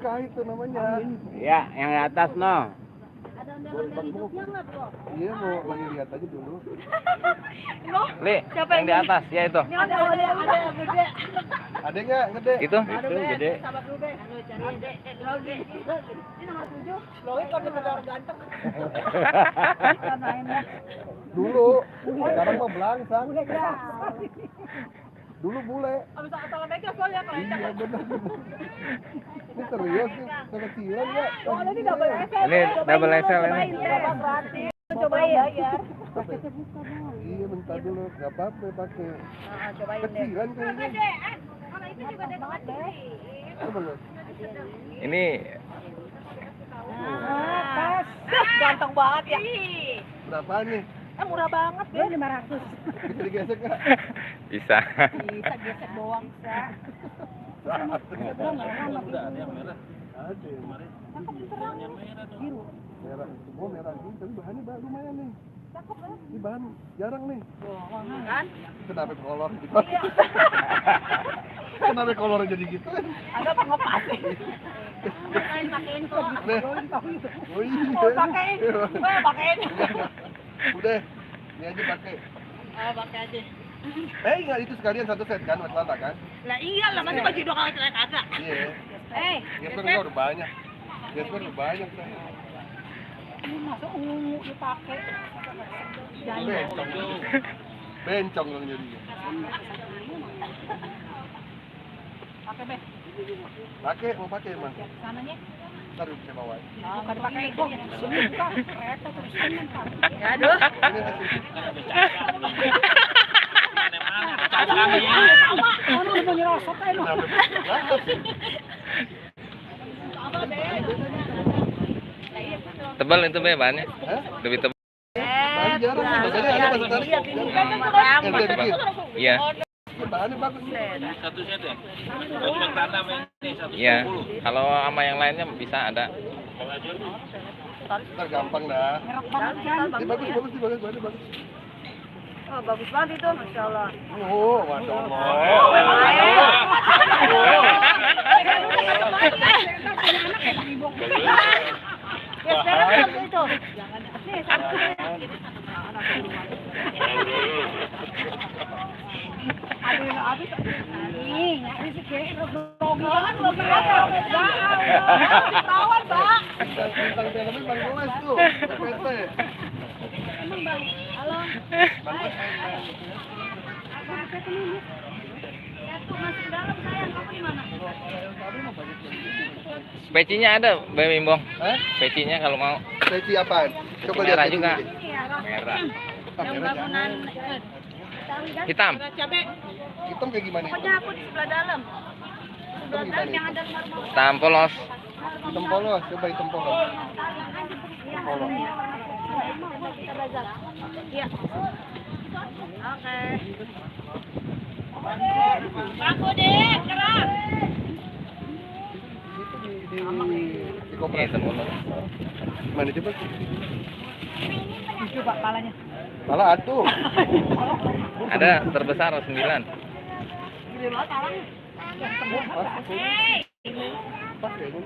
Kah itu namanya. Ya, yang di atas no. Ada undangan hidupnya nggak bro? Iya, mau lagi lihat aja dulu. Li, yang di atas ya itu. Ini ada gede. Ada nggak gede? Itu Gede. Sabar dulu be. Cari dek. Ini nomor 7. Loh itu ada ganteng. Dulu. Sekarang mah belangsang. Dulu bule. Abis salah megang soalnya kelanjang. Iya benar. Ini serius nih, kekecilan ya. Oh, ini double XL. Ini double XL ini. Gratis. Cobain ya. Iya bentar dulu, nggak apa-apa pakai. Cobain deh. Kecilan kayaknya. Kalau itu juga ada banget deh. Coba nggak? Ini Pas. Ganteng banget ya. Berapa nih? Murah banget deh. 500. Bisa digesek nggak? bisa. Bisa gesek doang, Sa. Ada. Biru. Merah, semua merah gini, tapi bahannya lumayan nih. Ini bahan jarang nih. Kan? Kenapa kolor gitu? Kenapa kolornya jadi gitu? Ada pengepas. Pakein kok. Oh iya. Oh, pakein. Pakein. Udah, ini aja pakai. Pakai aja. Enggak itu sekalian satu set kan, buat celana kan? Lah iyalah, masa baju 2 kali celana kagak. Iya. Gesper enggak udah banyak. Gesper udah banyak kan. Ini masuk ungu dipakai. Bencong. Bencong dong jadinya. Pakai be. Pakai, mau pakai emang. Sananya? Ntar bisa bawa. Bukan pakai kok. Bukan. Kereta terus kan. Ya aduh. Mana udah mau nyerosot aja lu. Tebal itu be bahannya. Hah? Lebih tebal. Bahannya jarang nih, bahannya ada pas ntar. Ente dikit. Iya. Bahannya bagus. Satu set ya? Untuk tanam ini 110. Iya. Kalau sama yang lainnya bisa ada. Ntar gampang dah. Ini bagus, bahannya bagus. Oh, bagus banget itu, Masya Allah. Oh, masya Allah. Ya, sekarang itu. Nih, satu. Aduh, habis. Nih, habis kayak grogi banget loh, Mbak. Ketahuan, Mbak. Bintang filmnya Bang Goes tuh, PT. Emang, Bang. Halo. Masuk dalam sayang, kamu di mana? Pecinya ada, Be Mimbong. Hah? Pecinya kalau mau. Peci apaan? Coba lihat Merah peci juga. ini. Merah. Yang bangunan Hitam. cabe. Hitam kayak gimana? Pokoknya aku di sebelah dalam. Sebelah dalam yang ada rumah. Hitam polos. Hitam polos, coba hitam polos. Polos. Kita belajar. Iya. Oke. Aku deh, keras. Itu di Iya, koperasi. hitam polos. Mana coba? Coba palanya. Malah atuh. Ada terbesar 9. Gede banget palanya. Pas kayaknya.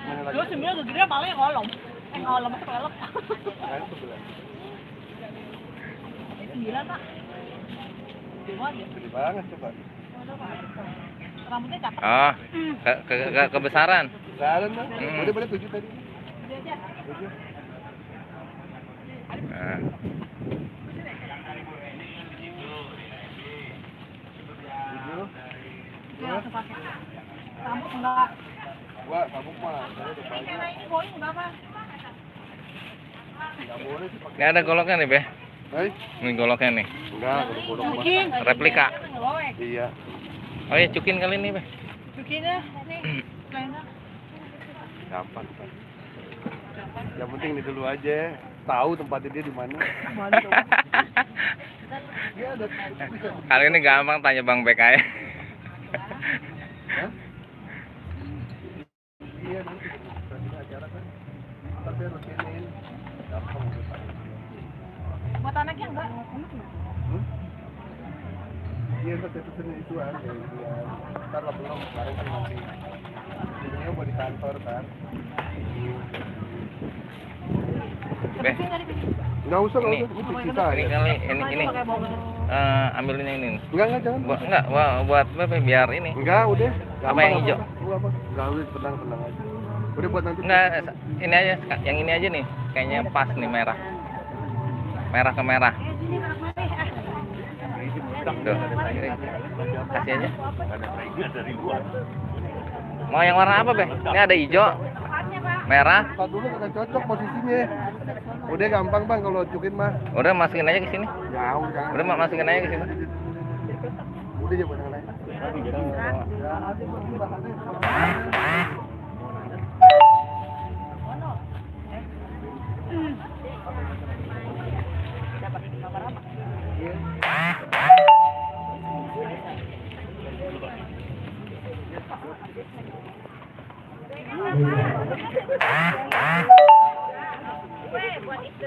Mana lagi? Lu 9 udah gede palanya ngolong. Ngolong itu pelek. Nah, itu belas. 9, Pak. Gede banget ya. Gede banget coba. Rambutnya cakep. Oh, kebesaran. Jalan lah. Hmm. Boleh 7 tadi. Gede aja. 7. Nah. Dia langsung pakai. Rambut enggak. Wah, sabuk mah. Saya udah banyak. Ini going berapa? Nggak boleh sih pakai. Ini ada goloknya nih, Be. Hei? Ini goloknya nih. Enggak, kalau bodoh mah. Cukin. Replika. Iya. Oh iya, cukin kali ini, Be. Cukinnya nih. Kayaknya. Gampang. Yang penting ini dulu aja. Tahu tempatnya dia di mana. Dia ada bisa. Kali ini gampang tanya Bang Bek aja. Hah? Iya, nanti berarti acara kan. Ntar dia rutinin. Gampang udah tahu. Buat anaknya enggak? Iya, ntar saya pesenin ituan. Ntar lah belum, sekarang kan nanti. Ini mau di kantor kan. Beh, Nggak usah, Ini. Ini sisa ini ya. kali ini ambilin yang ini. Enggak, jangan. Buat biar ini. Enggak, udah. Apa yang hijau? Apa? Enggak, udah tenang aja. Udah buat nanti. Enggak, ini aja, yang ini aja nih. Kayaknya pas nih merah. Merah ke merah. Tuh. Kasih aja. Mau yang warna apa, Beh? Ini ada hijau, merah. Tar dulu kagak cocok posisinya. Udah gampang bang kalau cukin mah. Udah masukin aja ke sini. Jauh jangan. Udah masukin aja ke sini. Udah aja buat yang lain. Ya, ada bahannya. Apa?